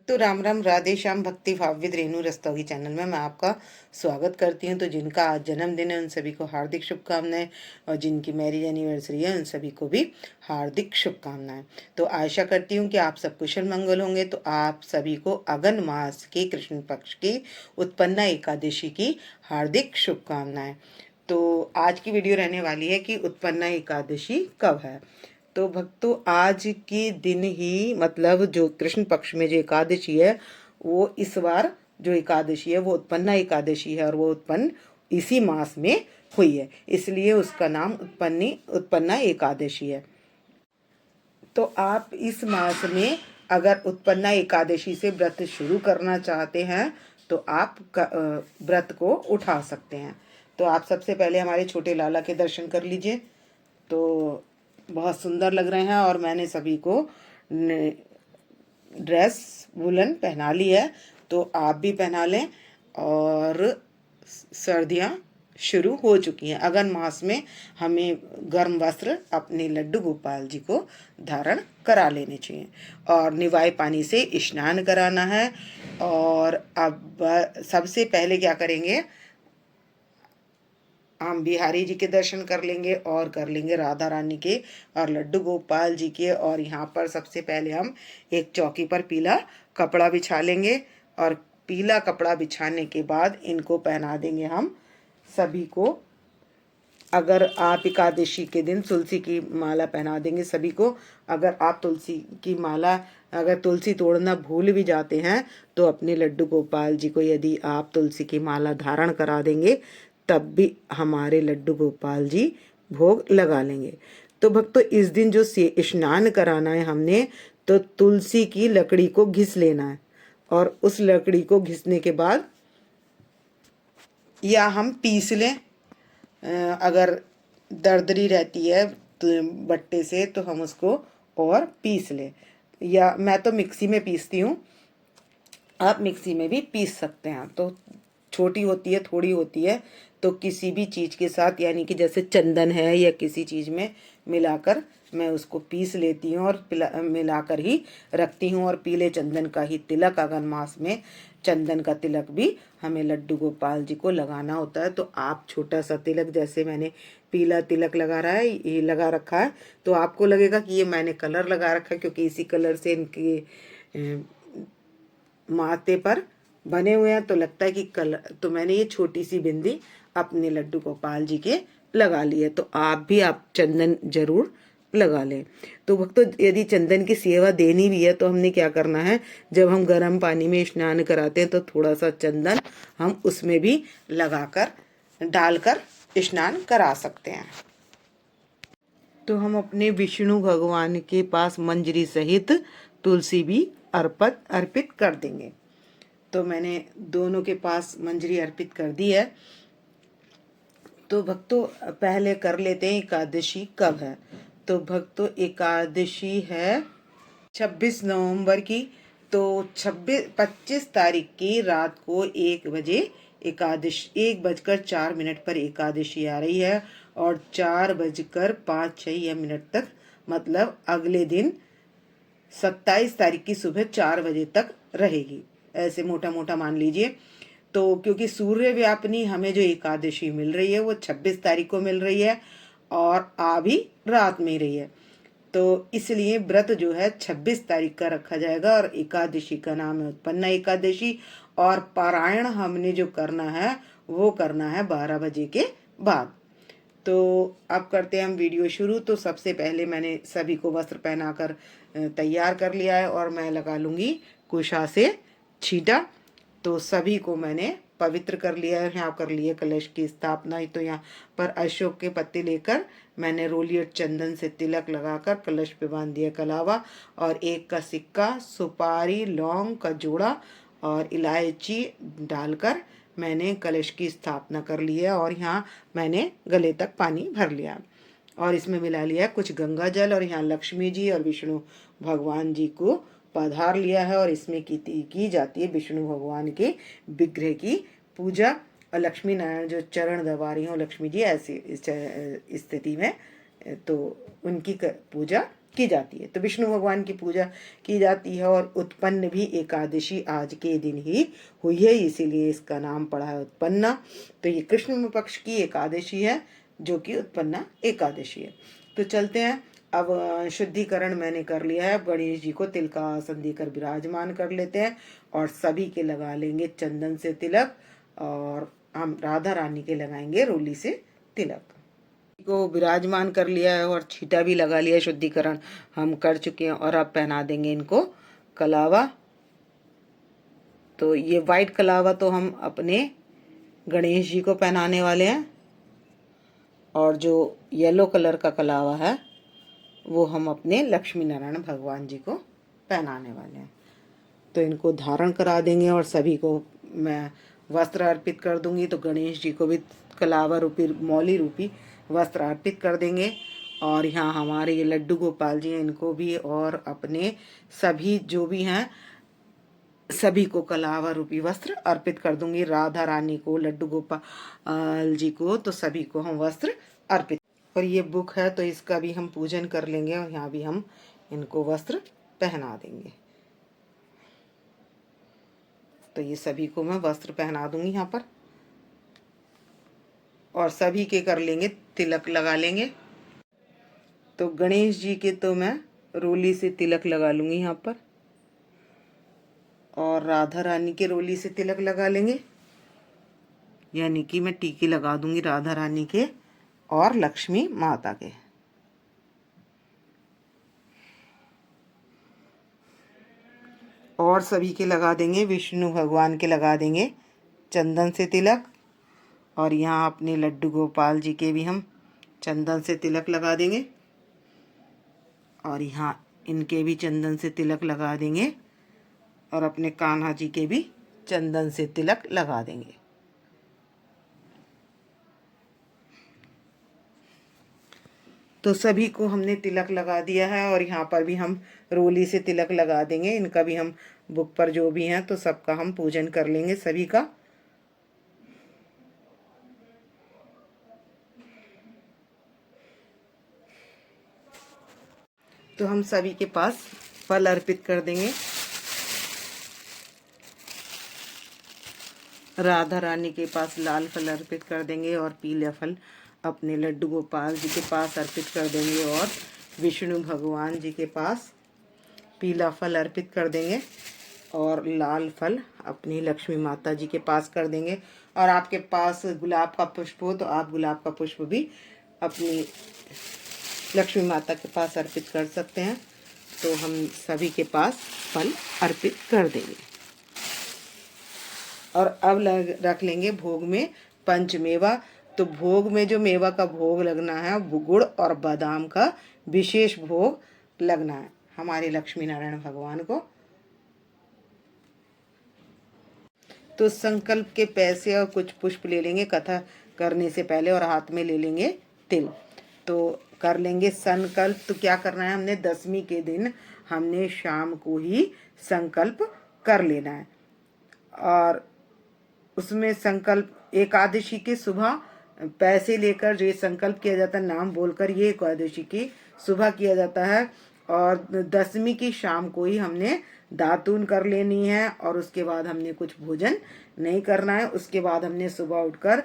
तो राम राम, राधे श्याम, भक्ति भाव विद रेणु रस्तोगी चैनल में मैं आपका स्वागत करती हूं। तो जिनका आज जन्मदिन है उन सभी को हार्दिक शुभकामनाएं, और जिनकी मैरिज एनिवर्सरी है उन सभी को भी हार्दिक शुभकामनाएं। तो आशा करती हूं कि आप सब कुशल मंगल होंगे। तो आप सभी को अगन मास के कृष्ण पक्ष की उत्पन्ना एकादशी की हार्दिक शुभकामनाएं। तो आज की वीडियो रहने वाली है कि उत्पन्ना एकादशी कब है। तो भक्तों, आज के दिन ही मतलब जो कृष्ण पक्ष में जो एकादशी है, वो इस बार जो एकादशी है वो उत्पन्ना एकादशी है, और वो उत्पन्न इसी मास में हुई है, इसलिए उसका नाम उत्पन्ना एकादशी है। तो आप इस मास में अगर उत्पन्ना एकादशी से व्रत शुरू करना चाहते हैं तो आप व्रत को उठा सकते हैं। तो आप सबसे पहले हमारे छोटे लाला के दर्शन कर लीजिए। तो बहुत सुंदर लग रहे हैं, और मैंने सभी को ड्रेस वुलन पहना ली है, तो आप भी पहना लें। और सर्दियाँ शुरू हो चुकी हैं। अगन मास में हमें गर्म वस्त्र अपने लड्डू गोपाल जी को धारण करा लेने चाहिए, और निवाए पानी से स्नान कराना है। और अब सबसे पहले क्या करेंगे, हम बिहारी जी के दर्शन कर लेंगे और कर लेंगे राधा रानी के और लड्डू गोपाल जी के। और यहाँ पर सबसे पहले हम एक चौकी पर पीला कपड़ा बिछा लेंगे, और पीला कपड़ा बिछाने के बाद इनको पहना देंगे हम सभी को। अगर आप एकादशी के दिन तुलसी की माला पहना देंगे सभी को। अगर आप तुलसी तोड़ना भूल भी जाते हैं तो अपने लड्डू गोपाल जी को यदि आप तुलसी की माला धारण करा देंगे तब भी हमारे लड्डू गोपाल जी भोग लगा लेंगे। तो भक्तों, इस दिन जो स्नान कराना है हमने, तो तुलसी की लकड़ी को घिस लेना है, और उस लकड़ी को घिसने के बाद या हम पीस लें। अगर दरदरी रहती है तो बट्टे से, तो हम उसको और पीस लें, या मैं तो मिक्सी में पीसती हूँ, आप मिक्सी में भी पीस सकते हैं। तो छोटी होती है, थोड़ी होती है, तो किसी भी चीज़ के साथ, यानी कि जैसे चंदन है या किसी चीज़ में मिलाकर मैं उसको पीस लेती हूँ और मिलाकर ही रखती हूँ। और पीले चंदन का ही तिलक, अगन मास में चंदन का तिलक भी हमें लड्डू गोपाल जी को लगाना होता है। तो आप छोटा सा तिलक, जैसे मैंने पीला तिलक ये लगा रखा है, तो आपको लगेगा कि ये मैंने कलर लगा रखा है, क्योंकि इसी कलर से इनके माथे पर बने हुए हैं, तो लगता है कि तो मैंने ये छोटी सी बिंदी अपने लड्डू गोपाल जी के लगा ली है। तो आप चंदन जरूर लगा लें। तो भक्तों, यदि चंदन की सेवा देनी भी है तो हमने क्या करना है, जब हम गर्म पानी में स्नान कराते हैं तो थोड़ा सा चंदन हम उसमें भी लगाकर डालकर स्नान करा सकते हैं। तो हम अपने विष्णु भगवान के पास मंजरी सहित तुलसी भी अर्पित कर देंगे। तो मैंने दोनों के पास मंजरी अर्पित कर दी है। तो भक्तों, पहले कर लेते हैं एकादशी कब है। तो भक्तों, एकादशी है 26 नवंबर की। तो 25 तारीख की रात को 1 बजकर 4 मिनट पर एकादशी आ रही है, और 4 बजकर 5-6 मिनट तक, मतलब अगले दिन 27 तारीख की सुबह 4 बजे तक रहेगी। ऐसे मोटा मोटा मान लीजिए। तो क्योंकि सूर्य व्यापनी हमें जो एकादशी मिल रही है वो 26 तारीख को मिल रही है, और आ भी रात में ही रही है, तो इसलिए व्रत जो है 26 तारीख का रखा जाएगा। और एकादशी का नाम है उत्पन्ना एकादशी, और पारायण हमने जो करना है वो करना है 12 बजे के बाद। तो अब करते हैं हम वीडियो शुरू। तो सबसे पहले मैंने सभी को वस्त्र पहनाकर तैयार कर लिया है, और मैं लगा लूँगी कुशा से छींटा। तो सभी को मैंने पवित्र कर लिया है। यहाँ कर लिए कलश की स्थापना। तो यहाँ पर अशोक के पत्ते लेकर मैंने रोलियट चंदन से तिलक लगाकर कलश पे बांध दिया कलावा, और 1 का सिक्का, सुपारी, लौंग का जोड़ा और इलायची डालकर मैंने कलश की स्थापना कर ली है। और यहाँ मैंने गले तक पानी भर लिया, और इसमें मिला लिया कुछ गंगा जल, और यहाँ लक्ष्मी जी और विष्णु भगवान जी को पधार लिया है। और इसमें की जाती है विष्णु भगवान के विग्रह की पूजा, और लक्ष्मी नारायण जो चरण दबा रही हो लक्ष्मी जी, ऐसी स्थिति में तो उनकी पूजा की जाती है। तो विष्णु भगवान की पूजा की जाती है और उत्पन्न भी एकादशी आज के दिन ही हुई है, इसीलिए इसका नाम पड़ा है उत्पन्ना। तो ये कृष्ण पक्ष की एकादशी है जो कि उत्पन्ना एकादशी है। तो चलते हैं। अब शुद्धिकरण मैंने कर लिया है। गणेश जी को तिल का आसन देकर विराजमान कर लेते हैं और सभी के लगा लेंगे चंदन से तिलक, और हम राधा रानी के लगाएंगे रोली से तिलक। को विराजमान कर लिया है और छीटा भी लगा लिया, शुद्धिकरण हम कर चुके हैं। और अब पहना देंगे इनको कलावा। तो ये वाइट कलावा तो हम अपने गणेश जी को पहनाने वाले हैं, और जो येलो कलर का कलावा है वो हम अपने लक्ष्मी नारायण भगवान जी को पहनाने वाले हैं। तो इनको धारण करा देंगे और सभी को मैं वस्त्र अर्पित कर दूंगी। तो गणेश जी को भी कलावा रूपी मौली रूपी वस्त्र अर्पित कर देंगे। और यहाँ हमारे ये लड्डू गोपाल जी हैं, इनको भी और अपने सभी जो भी हैं सभी को कलावा रूपी वस्त्र अर्पित कर दूंगी। राधा रानी को, लड्डू गोपाल जी को, तो सभी को हम वस्त्र अर्पित। और ये बुक है तो इसका भी हम पूजन कर लेंगे और यहाँ भी हम इनको वस्त्र पहना देंगे। तो ये सभी को मैं वस्त्र पहना दूंगी यहाँ पर, और सभी के कर लेंगे तिलक लगा लेंगे। तो गणेश जी के तो मैं रोली से तिलक लगा लूंगी यहाँ पर, और राधा रानी के रोली से तिलक लगा लेंगे, यानी कि मैं टीके लगा दूंगी राधा रानी के और लक्ष्मी माता के। और सभी के लगा देंगे, विष्णु भगवान के लगा देंगे चंदन से तिलक, और यहाँ अपने लड्डू गोपाल जी के भी हम चंदन से तिलक लगा देंगे, और यहाँ इनके भी चंदन से तिलक लगा देंगे, और अपने कान्हा जी के भी चंदन से तिलक लगा देंगे। तो सभी को हमने तिलक लगा दिया है, और यहाँ पर भी हम रोली से तिलक लगा देंगे। इनका भी हम बुक पर जो भी हैं तो सबका हम पूजन कर लेंगे सभी का। तो हम सभी के पास फल अर्पित कर देंगे। राधा रानी के पास लाल फल अर्पित कर देंगे, और पीला फल अपने लड्डू गोपाल जी के पास अर्पित कर देंगे, और विष्णु भगवान जी के पास पीला फल अर्पित कर देंगे, और लाल फल अपनी लक्ष्मी माता जी के पास कर देंगे। और आपके पास गुलाब का पुष्प हो तो आप गुलाब का पुष्प भी अपनी लक्ष्मी माता के पास अर्पित कर सकते हैं। तो हम सभी के पास फल अर्पित कर देंगे। और अब रख लेंगे भोग में पंचमेवा। तो भोग में जो मेवा का भोग लगना है वो गुड़ और बादाम का विशेष भोग लगना है हमारे लक्ष्मी नारायण भगवान को। तो संकल्प के पैसे और कुछ पुष्प ले लेंगे कथा करने से पहले, और हाथ में ले लेंगे तिल। तो कर लेंगे संकल्प। तो क्या करना है, हमने 10वीं के दिन हमने शाम को ही संकल्प कर लेना है। और उसमें संकल्प एकादशी के सुबह पैसे लेकर जो ये संकल्प किया जाता है, नाम बोलकर, ये एकादशी की सुबह किया जाता है। और 10वीं की शाम को ही हमने दातून कर लेनी है, और उसके बाद हमने कुछ भोजन नहीं करना है। उसके बाद हमने सुबह उठकर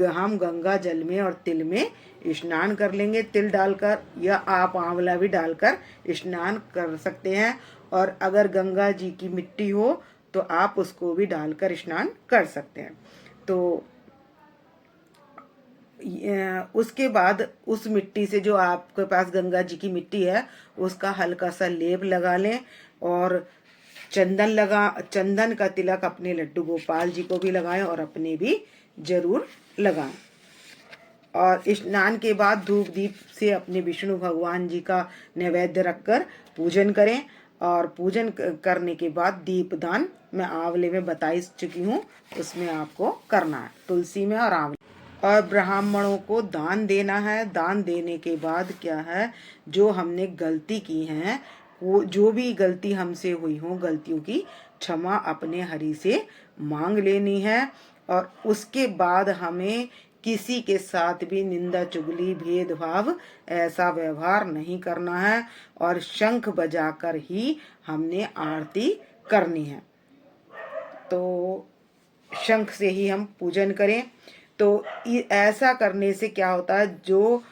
हम गंगा जल में और तिल में स्नान कर लेंगे। तिल डालकर, या आप आंवला भी डालकर स्नान कर सकते हैं, और अगर गंगा जी की मिट्टी हो तो आप उसको भी डालकर स्नान कर सकते हैं। तो उसके बाद उस मिट्टी से, जो आपके पास गंगा जी की मिट्टी है, उसका हल्का सा लेप लगा लें, और चंदन का तिलक अपने लड्डू गोपाल जी को भी लगाएं और अपने भी जरूर लगाएं। और स्नान के बाद धूप दीप से अपने विष्णु भगवान जी का नैवेद्य रखकर पूजन करें। और पूजन करने के बाद दीपदान मैं आंवले में बता चुकी हूँ, उसमें आपको करना है, तुलसी में और आंवले। और ब्राह्मणों को दान देना है। दान देने के बाद क्या है, जो हमने गलती की है, वो जो भी गलती हमसे हुई हो, गलतियों की क्षमा अपने हरि से मांग लेनी है। और उसके बाद हमें किसी के साथ भी निंदा चुगली भेदभाव ऐसा व्यवहार नहीं करना है और शंख बजाकर ही हमने आरती करनी है। तो शंख से ही हम पूजन करें। तो ऐसा करने से क्या होता है, जो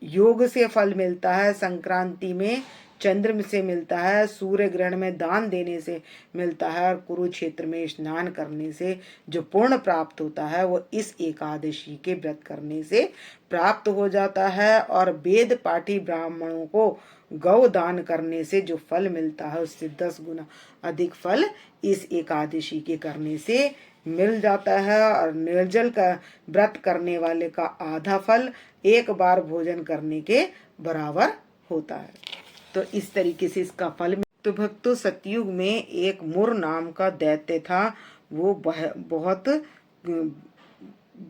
योग से फल मिलता है, संक्रांति में चंद्र से मिलता है, सूर्य ग्रहण में दान देने से मिलता है, और कुरुक्षेत्र में स्नान करने से जो पुण्य प्राप्त होता है वो इस एकादशी के व्रत करने से प्राप्त हो जाता है। और वेद पाठी ब्राह्मणों को गौ दान करने से जो फल मिलता है उससे 10 गुना अधिक फल इस एकादशी के करने से मिल जाता है। और निर्जल का व्रत करने वाले का आधा फल एक बार भोजन करने के बराबर होता है। तो इस तरीके से इसका फल। तो भक्तों, सतयुग में एक मुर नाम का दैत्य था। वो बहुत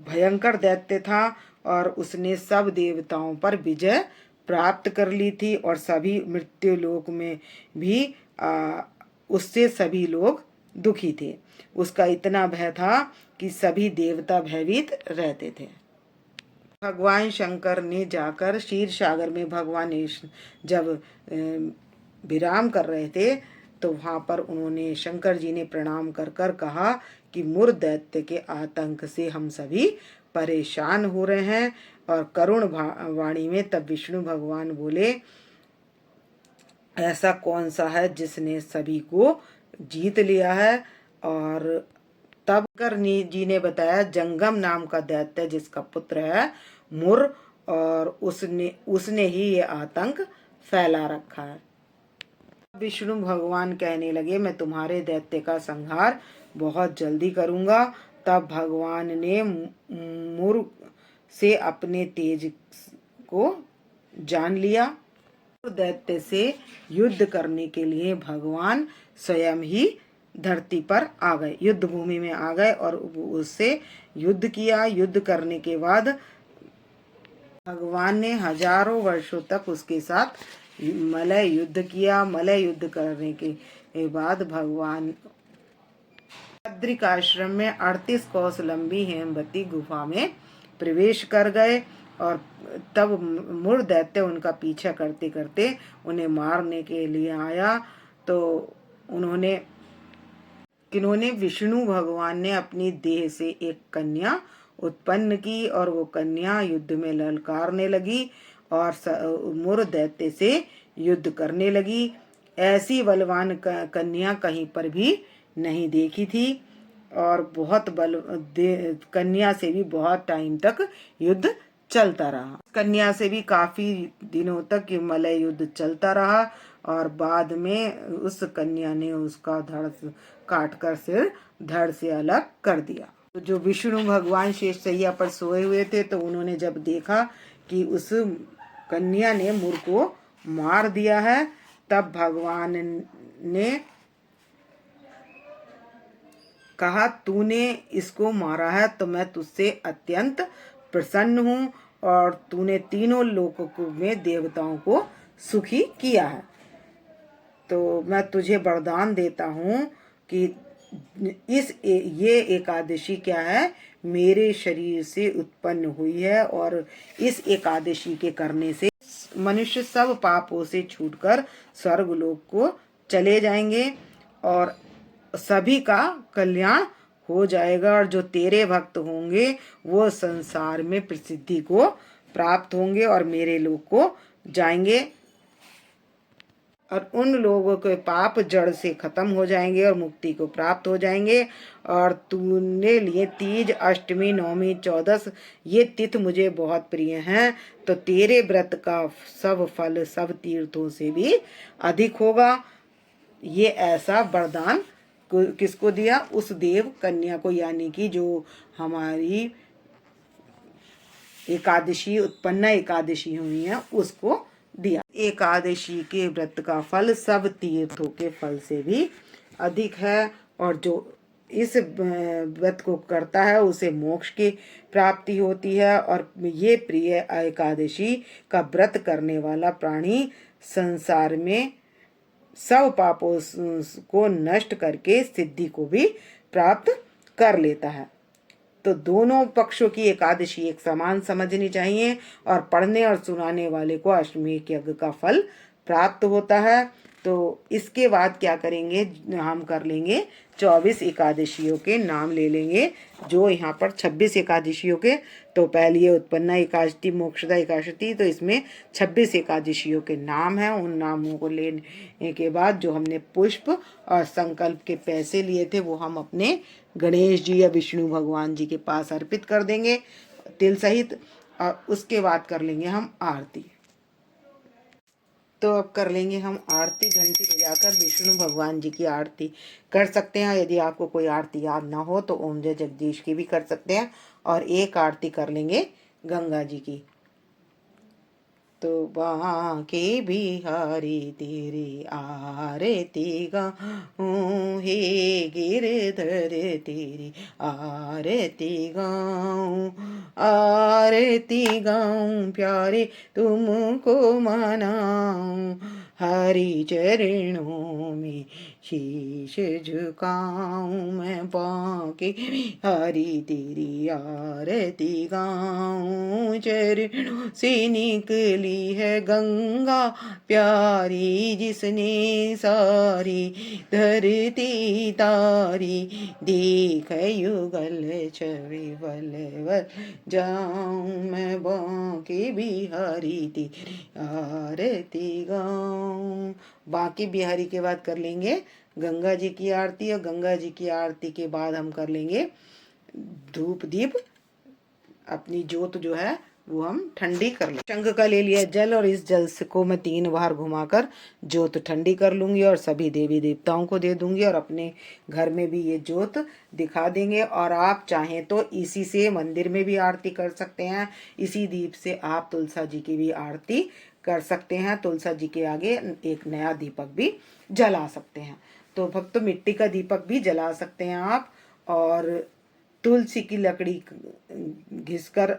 भयंकर दैत्य था और उसने सब देवताओं पर विजय प्राप्त कर ली थी और सभी मृत्यु लोक में भी उससे सभी लोग दुखी थे। उसका इतना भय था कि सभी देवता भयभीत रहते थे। भगवान शंकर ने जाकर क्षीर सागर में भगवान जब विराम कर रहे थे तो वहां पर उन्होंने, शंकर जी ने प्रणाम कर कर कहा कि मुर दैत्य के आतंक से हम सभी परेशान हो रहे हैं। और करुण वाणी में तब विष्णु भगवान बोले, ऐसा कौन सा है जिसने सभी को जीत लिया है। और तब शंकर जी ने बताया, जंगम नाम का दैत्य जिसका पुत्र है मुर, और उसने ही ये आतंक फैला रखा है। विष्णु भगवान कहने लगे, मैं तुम्हारे दैत्य का संहार बहुत जल्दी करूंगा। तब भगवान ने मुर से अपने तेज को जान लिया। दैत्य से युद्ध करने के लिए भगवान स्वयं ही धरती पर आ गए, युद्ध भूमि में आ गए और उससे युद्ध किया। युद्ध करने के बाद भगवान ने हजारों वर्षों तक उसके साथ मलय युद्ध किया। मलय युद्ध करने के बाद भगवान बद्रिक आश्रम में 38 कोस लंबी हेमवती गुफा में प्रवेश कर गए। और तब मुर दैत्य उनका पीछा करते करते उन्हें मारने के लिए आया। तो किन्होंने विष्णु भगवान ने अपनी देह से एक कन्या उत्पन्न की और वो कन्या युद्ध में ललकारने लगी और मुर दैत्य से युद्ध करने लगी। ऐसी बलवान कन्या कहीं पर भी नहीं देखी थी और बहुत कन्या से भी बहुत टाइम तक युद्ध चलता रहा। कन्या से भी काफी दिनों तक ये मलय युद्ध चलता रहा और बाद में उस कन्या ने उसका धड़ काट कर सिर धड़ से अलग कर दिया। तो जो विष्णु भगवान शेषशैया पर सोए हुए थे, तो उन्होंने जब देखा कि उस कन्या ने मुर को मार दिया है, तब भगवान ने कहा, तूने इसको मारा है तो मैं तुझसे अत्यंत प्रसन्न हूँ और तूने तीनों लोकों में देवताओं को सुखी किया है। तो मैं तुझे वरदान देता हूँ कि ये एकादशी क्या है, मेरे शरीर से उत्पन्न हुई है और इस एकादशी के करने से मनुष्य सब पापों से छूटकर स्वर्गलोक को चले जाएंगे और सभी का कल्याण हो जाएगा। और जो तेरे भक्त होंगे वो संसार में प्रसिद्धि को प्राप्त होंगे और मेरे लोक को जाएंगे और उन लोगों के पाप जड़ से खत्म हो जाएंगे और मुक्ति को प्राप्त हो जाएंगे। और तूने लिए तीज, अष्टमी, नवमी, 14 ये तिथि मुझे बहुत प्रिय हैं, तो तेरे व्रत का सब फल सब तीर्थों से भी अधिक होगा। ये ऐसा वरदान किसको दिया? उस देव कन्या को, यानी कि जो हमारी एकादशी उत्पन्न एकादशी हुई है उसको दिया। एकादशी के व्रत का फल सब तीर्थों के फल से भी अधिक है और जो इस व्रत को करता है उसे मोक्ष की प्राप्ति होती है। और ये प्रिय एकादशी का व्रत करने वाला प्राणी संसार में सब पापों को नष्ट करके सिद्धि को भी प्राप्त कर लेता है। तो दोनों पक्षों की एकादशी एक समान समझनी चाहिए और पढ़ने और सुनाने वाले को अश्वमेध यज्ञ का फल प्राप्त होता है। तो इसके बाद क्या करेंगे, हम कर लेंगे 24 एकादशियों के नाम ले लेंगे, जो यहाँ पर 26 एकादशियों के, तो पहली है उत्पन्ना एकादशी, मोक्षदा एकादशी, तो इसमें 26 एकादशियों के नाम हैं। उन नामों को लेने के बाद जो हमने पुष्प और संकल्प के पैसे लिए थे वो हम अपने गणेश जी या विष्णु भगवान जी के पास अर्पित कर देंगे तिल सहित, और उसके बाद कर लेंगे हम आरती। तो अब कर लेंगे हम आरती, घंटी बजाकर विष्णु भगवान जी की आरती कर सकते हैं। यदि आपको कोई आरती याद ना हो तो ओम जय जगदीश की भी कर सकते हैं, और एक आरती कर लेंगे गंगा जी की। तो बांके बिहारी तेरी आरती गाऊं, हे गिरधर तेरी आरती गाऊं, आरती गाऊं प्यारे तुमको मनाऊं, हरि चरणों में शीश झुकाऊं, मैं बांके बिहारी तेरी आरती गाऊं, चरणों से निकली है गंगा प्यारी, जिसने सारी धरती तारी, देख युगल छवि बल जाऊं, मैं बांके बिहारी तेरी आरती गाऊं। बांके बिहारी के बाद कर लेंगे गंगा जी की आरती, और गंगा जी की आरती के बाद हम कर लेंगे धूप दीप, अपनी जोत जो है वो हम ठंडी कर लें। शंख का ले लिया जल, और इस जल को मैं 3 बार घुमाकर जोत ठंडी कर लूंगी और सभी देवी देवताओं को दे दूंगी, और अपने घर में भी ये जोत दिखा देंगे। और आप चाहें तो इसी से मंदिर में भी आरती कर सकते हैं, इसी दीप से आप तुलसा जी की भी आरती कर सकते हैं, तुलसा जी के आगे एक नया दीपक भी जला सकते हैं। तो भक्त मिट्टी का दीपक भी जला सकते हैं आप, और तुलसी की लकड़ी घिसकर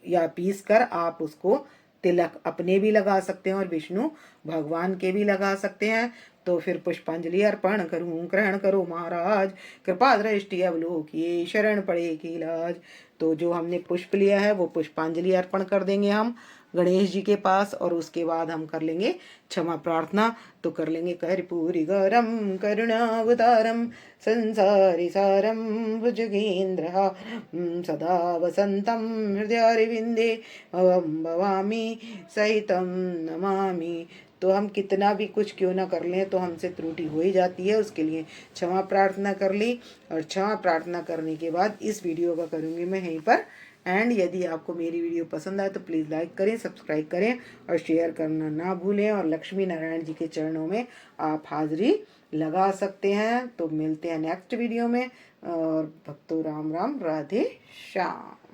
या पीस कर आप उसको तिलक अपने भी लगा सकते हैं और विष्णु भगवान के भी लगा सकते हैं। तो फिर पुष्पांजलि अर्पण करूं, ग्रहण करो महाराज, कृपा दृष्टि अवलोकिए, शरण पड़े की लाज। तो जो हमने पुष्प लिया है वो पुष्पांजलि अर्पण कर देंगे हम गणेश जी के पास, और उसके बाद हम कर लेंगे क्षमा प्रार्थना। तो कर लेंगे कर्पूरी गौरम करुणावतारम संसारी सारम भुजगेन्द्रहारं सदा वसंतम हृदयारविंदे भवं भवामी सहितं नमामि। तो हम कितना भी कुछ क्यों ना कर लें तो हमसे त्रुटि हो ही जाती है, उसके लिए क्षमा प्रार्थना कर ली। और क्षमा प्रार्थना करने के बाद इस वीडियो का करूँगी मैं यहीं पर एंड। यदि आपको मेरी वीडियो पसंद आए तो प्लीज़ लाइक करें, सब्सक्राइब करें और शेयर करना ना भूलें, और लक्ष्मी नारायण जी के चरणों में आप हाजिरी लगा सकते हैं। तो मिलते हैं नेक्स्ट वीडियो में, और भक्तों राम राम, राधे श्याम।